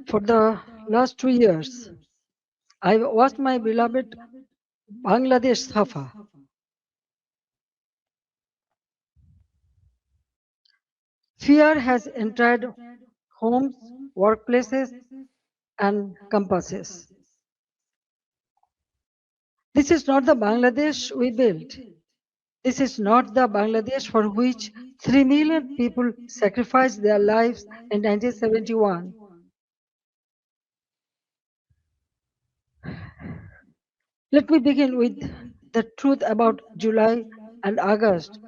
For the last 2 years, I watched my beloved Bangladesh suffer. Fear has entered homes, workplaces, and campuses. This is not the Bangladesh we built. This is not the Bangladesh for which 3 million people sacrificed their lives in 1971. Let me begin with the truth about July and August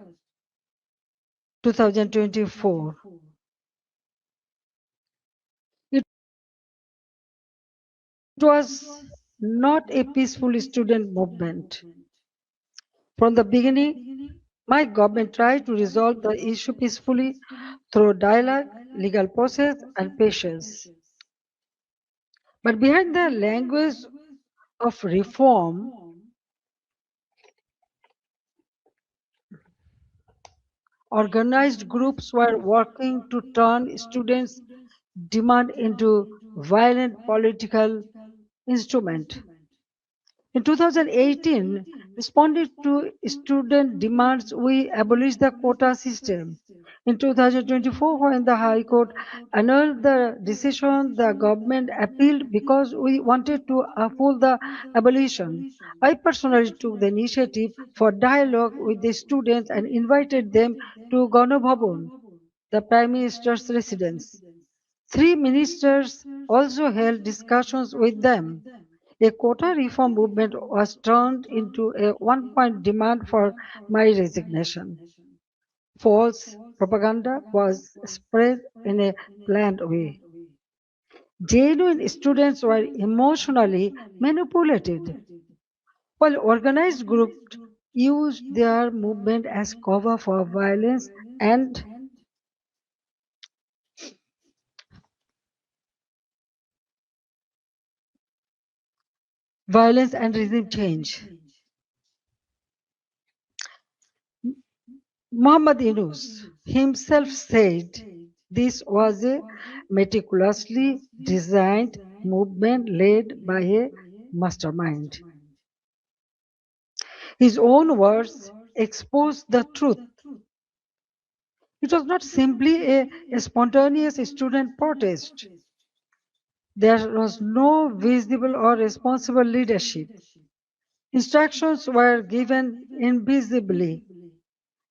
2024. It was not a peaceful student movement. From the beginning, my government tried to resolve the issue peacefully through dialogue, legal process, and patience. But behind the language of reform, organized groups were working to turn students' demand into violent political instrument. In 2018, responding to student demands, we abolished the quota system. In 2024, when the High Court annulled the decision, the government appealed because we wanted to uphold the abolition. I personally took the initiative for dialogue with the students and invited them to Ganabhavan, the Prime Minister's residence. Three ministers also held discussions with them. A quota reform movement was turned into a one-point demand for my resignation. False propaganda was spread in a planned way. Genuine students were emotionally manipulated, while organized groups used their movement as cover for and violence and regime change. Muhammad Yunus himself said this was a meticulously designed movement led by a mastermind. His own words exposed the truth. It was not simply a spontaneous student protest. There was no visible or responsible leadership. Instructions were given invisibly.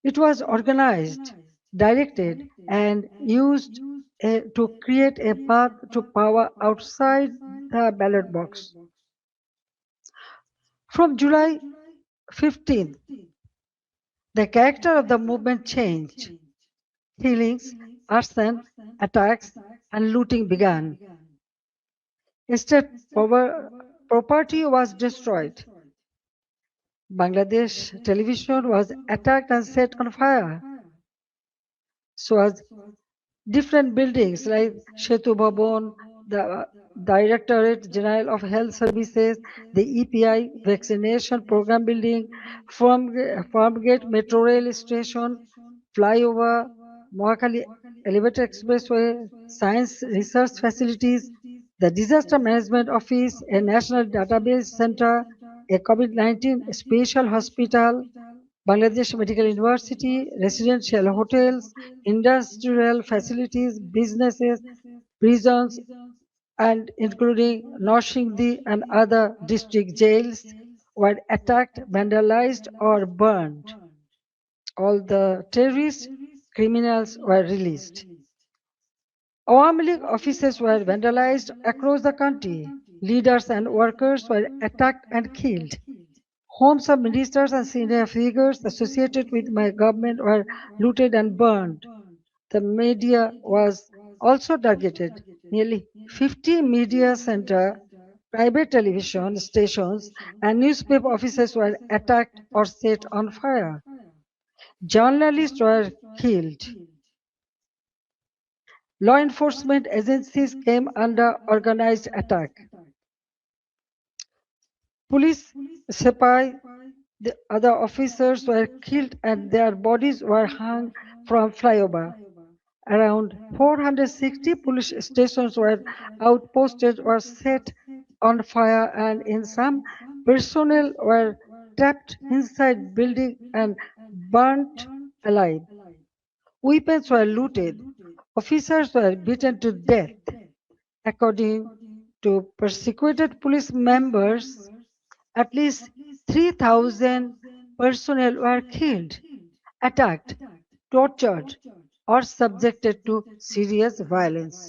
It was organized, directed, and used to create a path to power outside the ballot box. From July 15th, the character of the movement changed. Killings, arson, attacks, and looting began. State property was destroyed. Bangladesh television was attacked and set on fire. So was different buildings like Shetu Bhavan, the Directorate General of Health Services, the EPI vaccination program building, Farmgate Metro Rail Station, flyover, Mohakali Elevator Expressway, science research facilities, the Disaster Management Office, a national database center, a COVID-19 special hospital, Bangladesh Medical University, residential hotels, industrial facilities, businesses, prisons, and including Noshingdi and other district jails were attacked, vandalized, or burned. All the terrorist criminals were released. Awami League offices were vandalized across the country. Leaders and workers were attacked and killed. Homes of ministers and senior figures associated with my government were looted and burned. The media was also targeted. Nearly 50 media center, private television stations, and newspaper offices were attacked or set on fire. Journalists were killed. Law enforcement agencies came under organized attack. Police, Sepai, the other officers were killed and their bodies were hung from flyover. Around 460 police stations were outposted or set on fire, and in some, personnel were trapped inside buildings and burnt alive. Weapons were looted. Officers were beaten to death. According to persecuted police members, at least 3,000 personnel were killed, attacked, tortured, or subjected to serious violence.